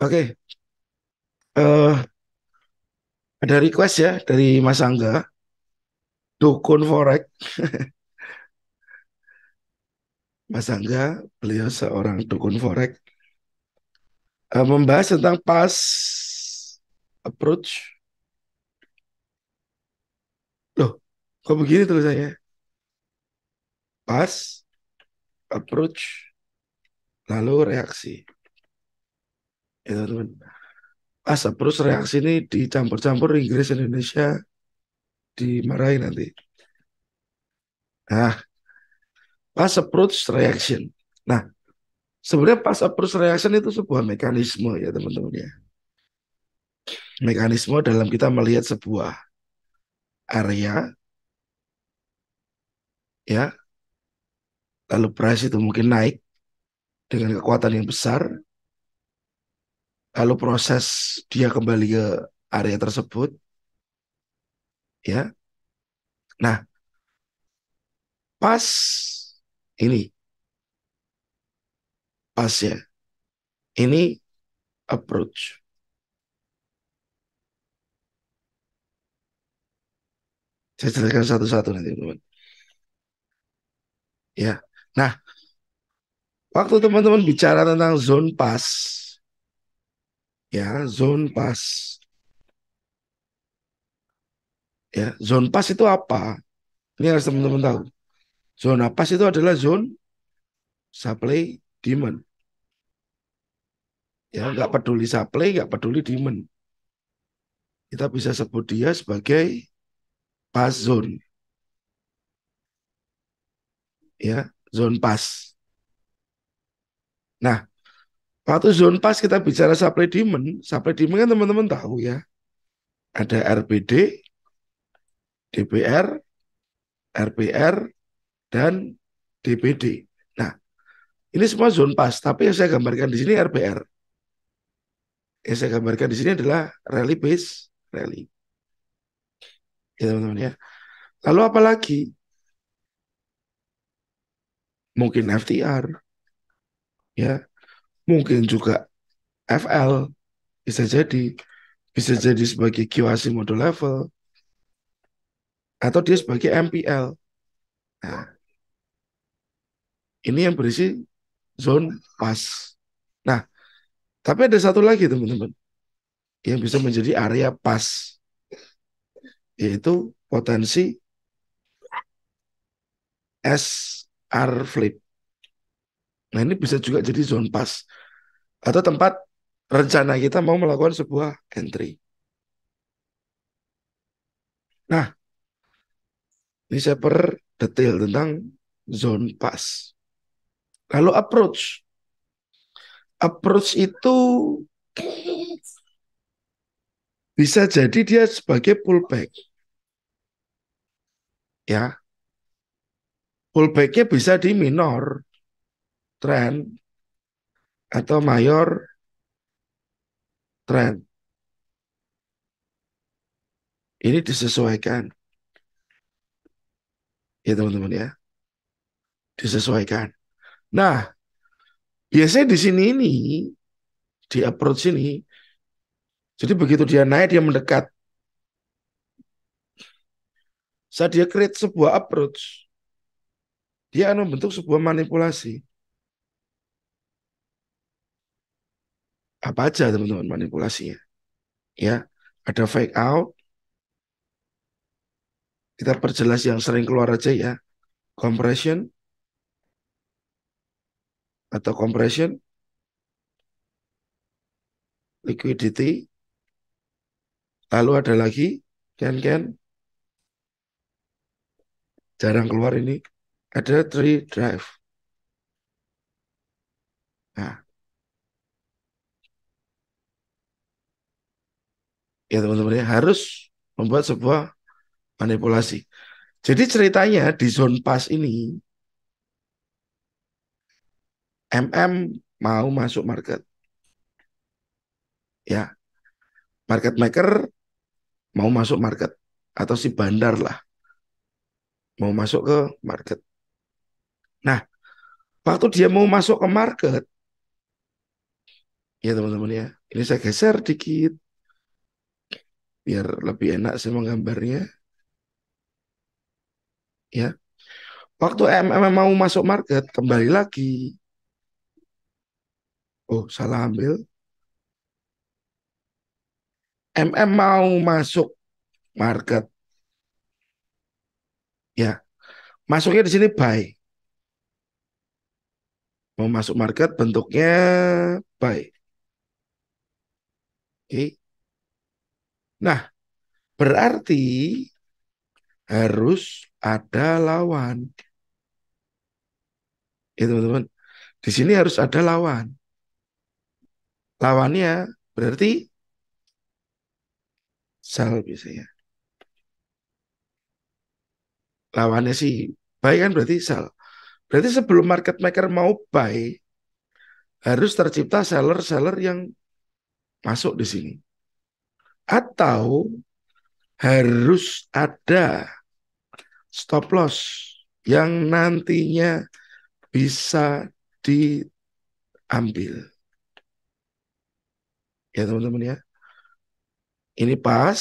Oke, eh ada request ya dari Mas Angga, dukun forex. Mas Angga, beliau seorang dukun forex, membahas tentang pas approach. Loh, kok begini tulisannya? Pas approach, lalu reaksi. Ya teman-teman. Pas approach reaksi ini dicampur-campur Inggris Indonesia dimarahin nanti. Nah, pas approach reaction. Nah, sebenarnya pas approach reaction itu sebuah mekanisme ya teman-teman ya. Mekanisme dalam kita melihat sebuah area ya, lalu price itu mungkin naik dengan kekuatan yang besar, lalu proses dia kembali ke area tersebut ya. Nah, pas ini, pas ya, ini approach. Saya jelaskan satu-satu nanti teman-teman ya. Nah, waktu teman-teman bicara tentang zone pas ya, zone pas ya, zone pas itu apa? Ini harus teman-teman tahu. Zona pas itu adalah zone supply demand ya, nggak peduli supply, nggak peduli demand. Kita bisa sebut dia sebagai pas zone ya, zone pas. Nah, waktu zone pas kita bicara supply demand kan teman-teman tahu ya, ada RBD, DBR, RBR, dan DBD. Nah, ini semua zone pas, tapi yang saya gambarkan di sini RBR. Yang saya gambarkan di sini adalah rally base rally. Ya teman-teman ya. Lalu apa lagi? Mungkin FTR, ya, mungkin juga FL, bisa jadi sebagai QAC model level, atau dia sebagai MPL. Nah, ini yang berisi zone pas. Nah, tapi ada satu lagi teman-teman yang bisa menjadi area pas, yaitu potensi SR flip. Nah, ini bisa juga jadi zone pas atau tempat rencana kita mau melakukan sebuah entry. Nah, ini saya per detail tentang zone pas. Lalu approach. Approach itu bisa jadi dia sebagai pullback. Ya, pullbacknya bisa di minor trend atau mayor trend. Ini disesuaikan ya teman-teman ya, disesuaikan. Nah, biasanya di sini ini di approach ini, jadi begitu dia naik dia mendekat, saat dia create sebuah approach, dia akan membentuk sebuah manipulasi. Apa aja teman-teman manipulasinya? Ya, ada fake out, kita perjelas yang sering keluar aja ya, compression atau compression, liquidity, lalu ada lagi can jarang keluar ini, ada three drive. Nah, ya teman-teman ya, harus membuat sebuah manipulasi. Jadi ceritanya di zone pas ini, MM mau masuk market. Ya, market maker mau masuk market. Atau si bandar lah, mau masuk ke market. Nah, waktu dia mau masuk ke market, Ya teman-teman ya. Ini saya geser dikit biar lebih enak saya menggambarnya. Ya. Waktu MM mau masuk market, kembali lagi. Oh, salah ambil. MM mau masuk market. Ya, masuknya di sini buy. Mau masuk market bentuknya buy. Oke. Nah, berarti harus ada lawan. Ya, teman-teman. Di sini harus ada lawan. Lawannya berarti sell biasanya. Lawannya sih buy kan berarti sell. Berarti sebelum market maker mau buy, harus tercipta seller-seller yang masuk di sini. Atau harus ada stop loss yang nantinya bisa diambil. Ya teman-teman ya. Ini pas,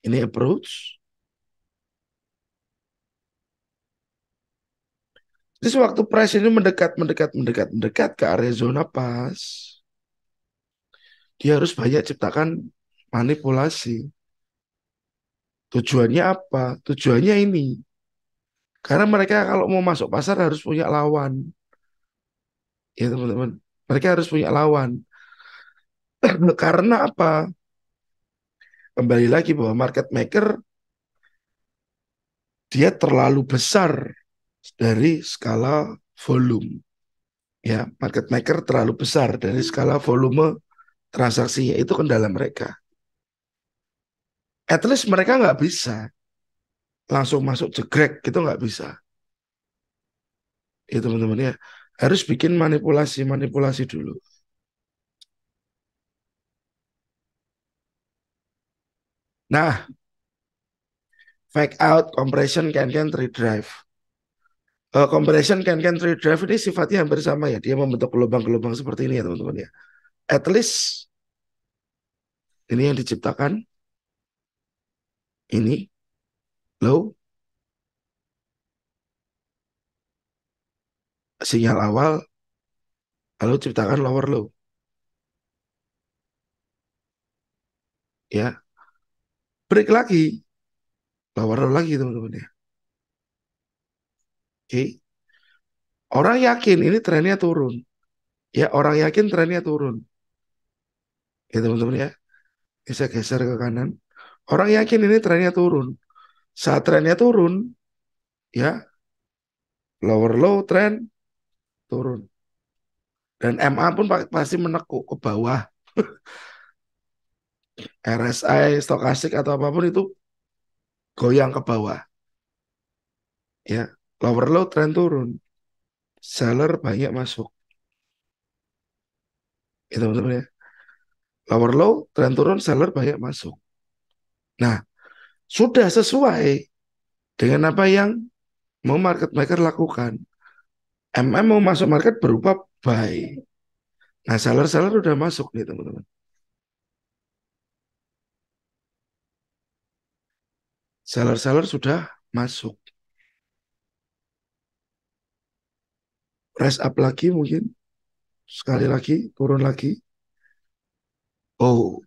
ini approach. Jadi sewaktu price ini mendekat ke area zona pas, dia harus banyak ciptakan manipulasi. Tujuannya apa? Tujuannya ini. Karena mereka kalau mau masuk pasar harus punya lawan. Ya teman-teman. Mereka harus punya lawan. Karena apa? Kembali lagi bahwa market maker dia terlalu besar dari skala volume. Ya, market maker terlalu besar dari skala volume transaksinya, itu kendala mereka. At least mereka nggak bisa langsung masuk jegrek, gitu nggak bisa. Ya teman-teman ya, harus bikin manipulasi-manipulasi dulu. Nah, fake out, compression, can redrive. Compression, can redrive ini sifatnya hampir sama ya. Dia membentuk gelombang-gelombang seperti ini ya teman-teman ya. At least ini yang diciptakan, ini low, sinyal awal, lalu ciptakan lower low. Ya, break lagi, lower low lagi teman-teman ya. Oke, orang yakin ini trennya turun. Ya, orang yakin trennya turun. Ya teman-teman ya, bisa geser ke kanan. Orang yakin ini trennya turun. Saat trennya turun, ya lower low trend turun. Dan MA pun pasti menekuk ke bawah. RSI, stokastik atau apapun itu goyang ke bawah. Ya, lower low trend turun. Seller banyak masuk. Ya teman-teman ya. Lower low trend turun, seller banyak masuk. Nah, sudah sesuai dengan apa yang mau market maker lakukan. MM mau masuk market berupa buy. Nah, seller-seller udah masuk nih teman-teman. Seller-seller sudah masuk. Price up lagi mungkin. Sekali lagi, turun lagi. Oh,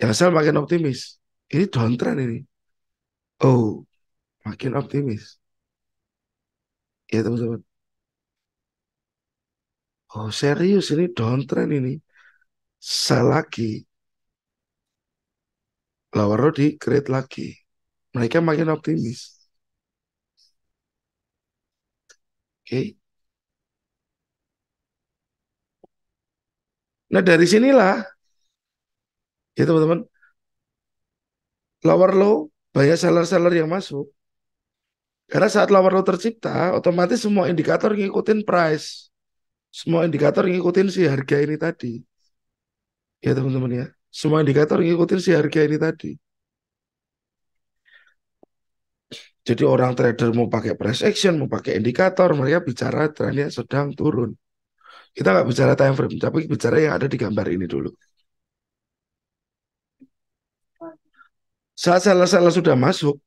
yang sell makin optimis. Ini downtrend ini. Oh, makin optimis. Ya teman-teman. Oh, serius ini downtrend ini. Sell lagi. Lower row di create lagi. Mereka makin optimis. Oke. Nah, dari sinilah ya teman-teman, lower low banyak seller-seller yang masuk. Karena saat lower low tercipta, otomatis semua indikator ngikutin price. Semua indikator ngikutin si harga ini tadi. Ya teman-teman ya. Semua indikator ngikutin si harga ini tadi. Jadi orang trader mau pakai price action, mau pakai indikator, mereka bicara trennya sedang turun. Kita nggak bicara time frame, tapi bicara yang ada di gambar ini dulu. Saat salah-salah sudah masuk,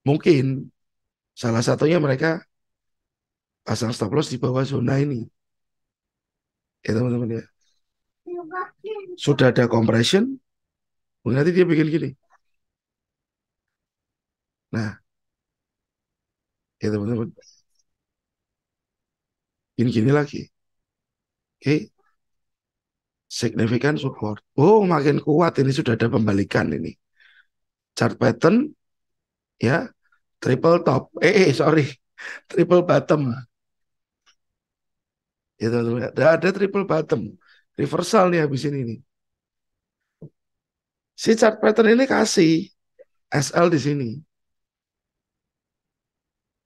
mungkin salah satunya mereka pasang stop loss di bawah zona ini. Ya teman-teman ya. Sudah ada compression, mungkin nanti dia bikin gini. Nah, ya teman-teman, gini-gini lagi. Oke, significant support. Oh, makin kuat ini sudah ada pembalikan ini. Chart pattern ya, triple top. Sorry, triple bottom. Ya teman-teman, ada triple bottom. Reversal nih habis ini nih. Si chart pattern ini kasih SL di sini.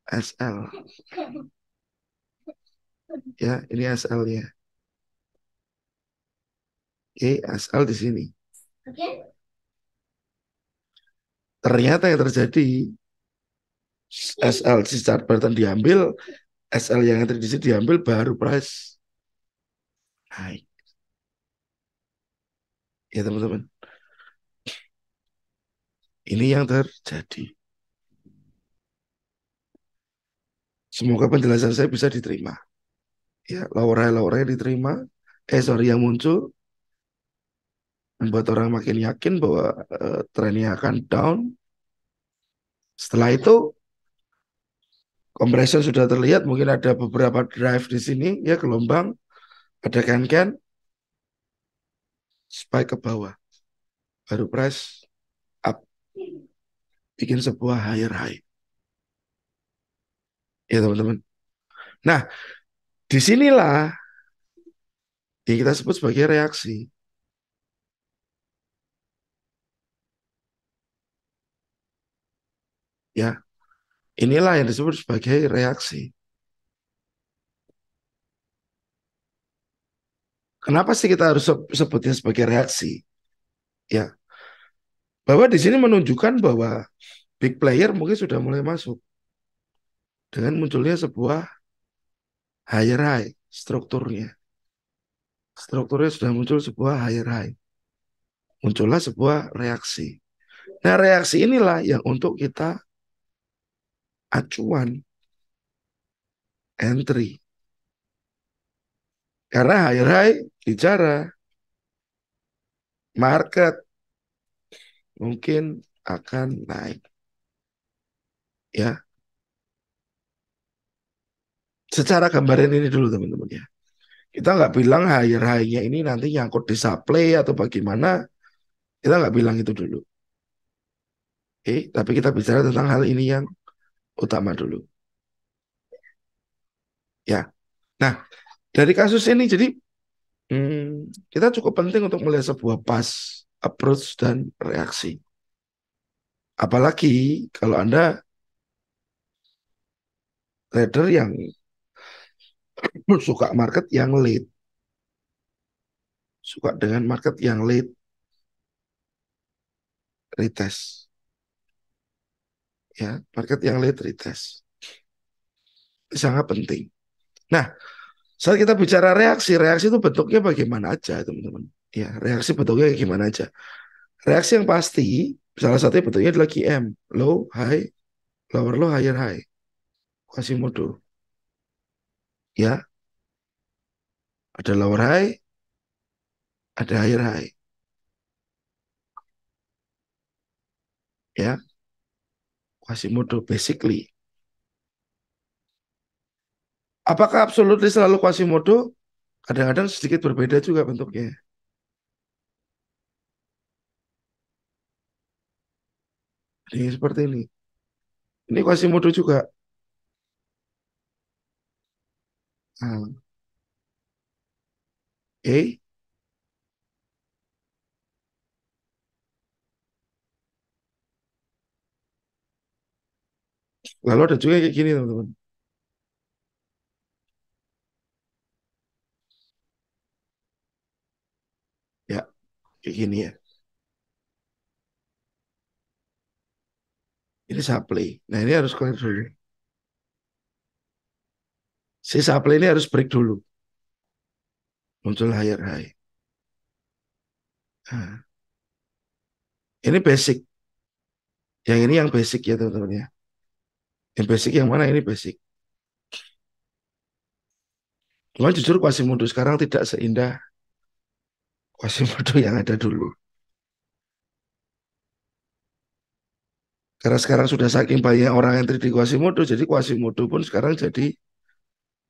SL. Ya, ini SL-nya. Oke, SL di sini. Ternyata yang terjadi SL si chart pattern diambil, SL yang ada di sini diambil baru price naik. Ya teman-teman, ini yang terjadi. Semoga penjelasan saya bisa diterima. Ya, lower high diterima. Sorry, yang muncul membuat orang makin yakin bahwa trennya akan down. Setelah itu, compression sudah terlihat. Mungkin ada beberapa drive di sini, ya gelombang, ada can-can, spike ke bawah. Baru price up, bikin sebuah higher high. Ya teman-teman. Nah, disinilah yang kita sebut sebagai reaksi. Ya, inilah yang disebut sebagai reaksi. Kenapa sih kita harus sebutnya sebagai reaksi? Ya, bahwa di sini menunjukkan bahwa big player mungkin sudah mulai masuk dengan munculnya sebuah higher high strukturnya. Strukturnya sudah muncul sebuah higher high. Muncullah sebuah reaksi. Nah, reaksi inilah yang untuk kita acuan entry. Karena higher high bicara market mungkin akan naik. Ya, secara gambaran ini dulu teman-teman ya. Kita nggak bilang higher high-nya ini nanti nyangkut di supply atau bagaimana. Kita nggak bilang itu dulu. Tapi kita bicara tentang hal ini yang utama dulu. Ya. Nah, dari kasus ini jadi kita cukup penting untuk melihat sebuah pas approach dan reaksi. Apalagi kalau Anda trader yang suka market yang late, suka dengan market yang late retest. Ya, market yang late retest. Sangat penting. Nah, saat kita bicara reaksi, reaksi itu bentuknya bagaimana aja, teman-teman. Ya, reaksi bentuknya gimana aja. Reaksi yang pasti, salah satunya bentuknya adalah QM, low, high, lower low, higher high. Quasimodo. Ya, ada lower high, ada higher high. Ya, Quasimodo basically. Apakah absolutely selalu Quasimodo? Kadang-kadang sedikit berbeda juga bentuknya. Ini seperti ini. Ini Quasimodo juga. Nah, oke. Lalu ada juga kayak gini, teman-teman. Ya, kayak gini ya. Ini supply. Nah, ini harus clear dulu. Si supply ini harus break dulu, muncul higher high. Nah, ini basic. Yang ini yang basic ya teman-teman ya. Yang basic yang mana ini basic. Cuma jujur Quasimodo sekarang tidak seindah Quasimodo yang ada dulu. Karena sekarang sudah saking banyak orang yang 3D Quasimodo, jadi Quasimodo pun sekarang jadi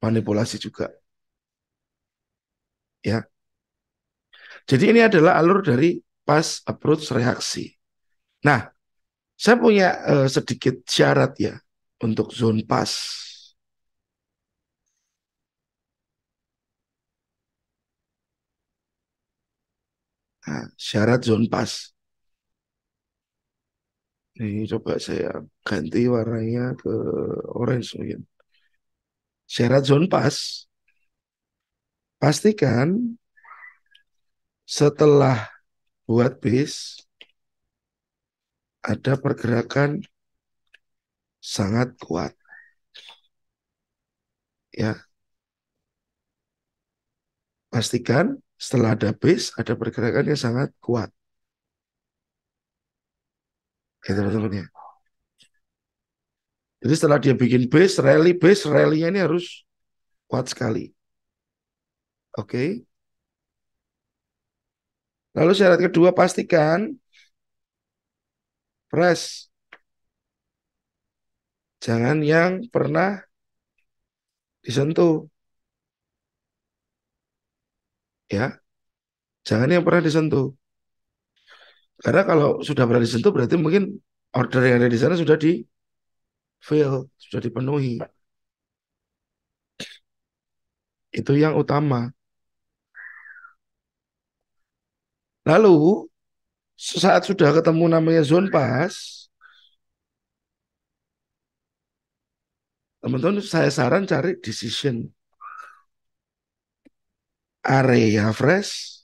manipulasi juga. Ya, jadi ini adalah alur dari pas approach reaksi. Nah, saya punya sedikit syarat ya untuk zone pas. Nah, syarat zone pas. Ini coba saya ganti warnanya ke orange mungkin. Syarat zone pas, pastikan setelah buat base ada pergerakan sangat kuat. Ya, pastikan setelah ada base ada pergerakan yang sangat kuat. Ya teman-teman ya. Jadi setelah dia bikin base, rally-nya ini harus kuat sekali. Oke. Lalu syarat kedua, pastikan press. Jangan yang pernah disentuh. Ya, jangan yang pernah disentuh. Karena kalau sudah pernah disentuh, berarti mungkin order yang ada di sana sudah di fill, sudah dipenuhi. Itu yang utama. Lalu, saat sudah ketemu namanya zone pass, teman-teman saya saran cari decision area fresh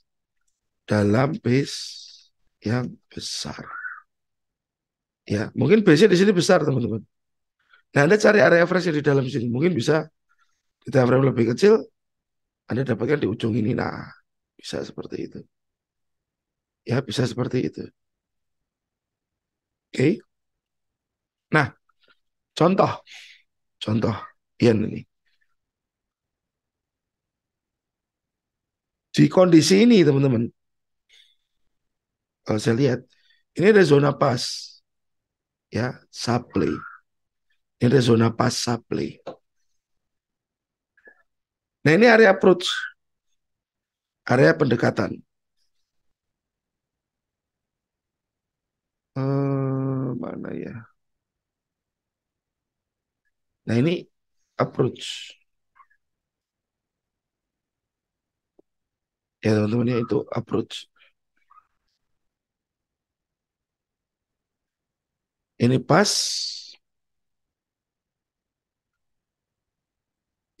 dalam base yang besar. Ya, mungkin base-nya di sini besar, teman-teman. Nah, Anda cari area fresh yang di dalam sini. Mungkin bisa di time frame lebih kecil, Anda dapatkan di ujung ini. Nah, bisa seperti itu. Ya, bisa seperti itu. Oke. Nah, contoh. Contoh. Yen ini. Di kondisi ini, teman-teman. Kalau saya lihat, ini ada zona pas. Ya, supply. Ini ada zona pas supply. Nah, ini area approach. Area pendekatan. Mana ya? Nah, ini approach. Ya, teman-teman, ya itu approach. Ini pas.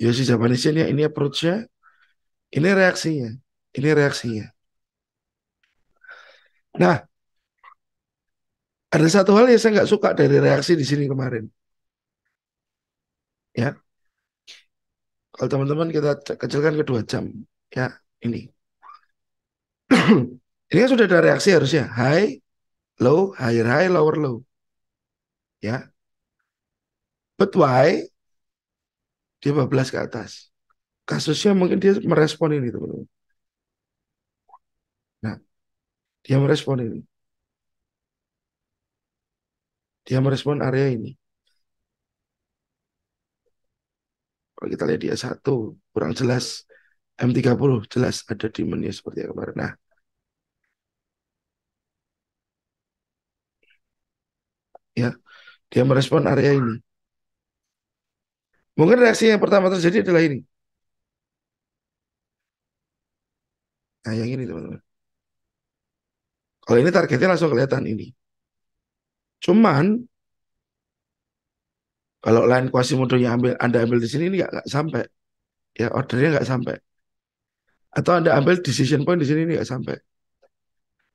Yoshi Japanese ya, ini approach-nya. Ini reaksinya. Ini reaksinya. Nah, ada satu hal yang saya nggak suka dari reaksi di sini kemarin. Ya, kalau teman-teman kita kecilkan ke 2 jam. Ya, ini. Ini kan sudah ada reaksi harusnya. High, low, higher high, lower low. Ya, but why dia 14 ke atas? Kasusnya mungkin dia merespon ini, teman-teman. Nah, dia merespon ini. Dia merespon area ini. Kalau kita lihat dia satu, kurang jelas. M30 jelas ada demandnya seperti yang kemarin. Nah, ya, dia merespon area ini. Mungkin reaksi yang pertama terjadi adalah ini. Nah, yang ini teman-teman. Kalau ini targetnya langsung kelihatan ini. Cuman kalau line Quasimodo yang Anda ambil di sini ini nggak sampai. Ya, ordernya nggak sampai. Atau Anda ambil decision point di sini ini nggak sampai.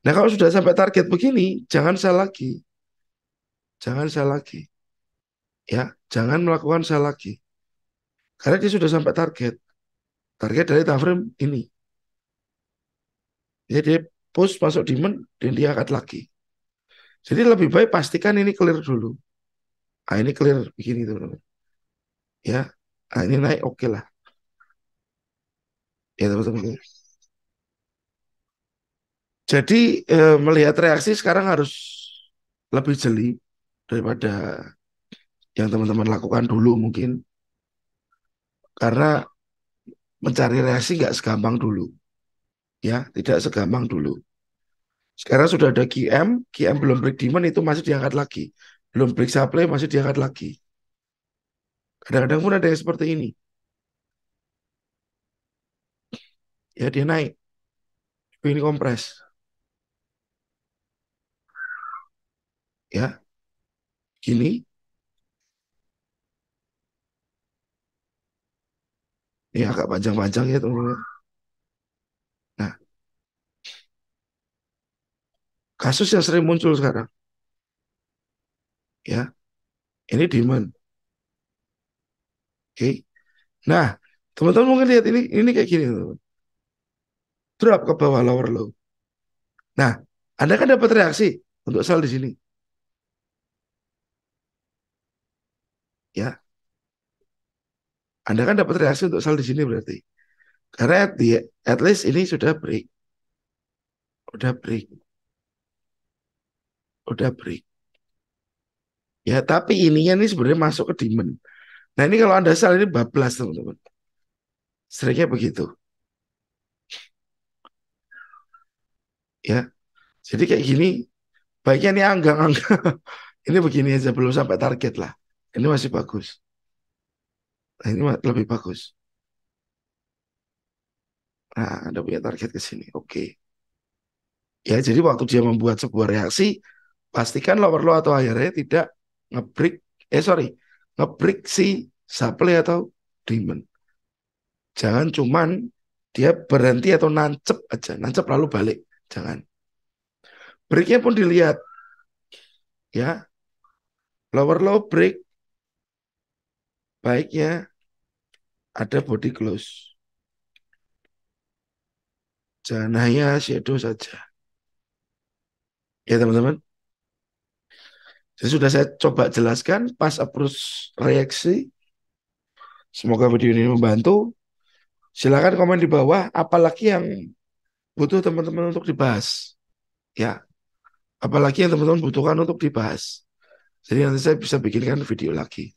Nah, kalau sudah sampai target begini, jangan sell lagi. Jangan sell lagi. Ya, jangan melakukan sell lagi. Karena dia sudah sampai target. Target dari time frame ini. Jadi dia push masuk demand dan dia angkat lagi. Jadi lebih baik pastikan ini clear dulu. Ah ini clear begini teman-teman. Ya, nah, ini naik oke lah. Ya teman-teman. Jadi melihat reaksi sekarang harus lebih jeli daripada yang teman-teman lakukan dulu mungkin. Karena mencari reaksi nggak segampang dulu. Ya, tidak segampang dulu. Sekarang sudah ada QM belum break demand itu masih diangkat lagi. Belum break supply masih diangkat lagi. Kadang-kadang pun ada yang seperti ini. Ya, dia naik. Ini kompres. Ya, gini. Ini agak panjang-panjang ya teman-teman. Nah, kasus yang sering muncul sekarang. Ya, ini demand. Oke. Nah, teman-teman mungkin lihat ini kayak gini teman-teman. Drop ke bawah lower low. Nah, Anda kan dapat reaksi untuk sell di sini. Ya, Anda kan dapat reaksi untuk sell di sini berarti. Karena at least ini sudah break. Udah break. Udah break. Ya, tapi ininya nih sebenarnya masuk ke demand. Nah, ini kalau Anda sell ini bablas teman-teman. Seringnya begitu. Ya, jadi kayak gini, baiknya ini anggang-anggang. Ini begini aja, belum sampai target lah. Ini masih bagus. Nah, ini lebih bagus. Nah, Anda punya target ke sini. Oke. Ya, jadi waktu dia membuat sebuah reaksi, pastikan lower low atau higher tidak ngebreak, sorry, ngebreak si supply atau demand. Jangan cuman dia berhenti atau nancep aja, nancep lalu balik. Jangan. Breaknya pun dilihat, ya, lower low break, baiknya ada body close. Jangan hanya shadow saja. Ya teman-teman. Jadi sudah saya coba jelaskan pas approach reaksi. Semoga video ini membantu. Silakan komen di bawah apalagi yang butuh teman-teman untuk dibahas. Ya, apalagi yang teman-teman butuhkan untuk dibahas. Jadi nanti saya bisa bikinkan video lagi.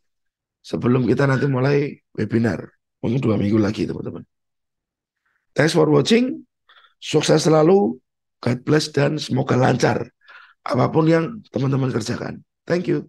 Sebelum kita nanti mulai webinar. Mungkin 2 minggu lagi teman-teman. Thanks for watching. Sukses selalu. God bless dan semoga lancar. Apapun yang teman-teman kerjakan. Thank you.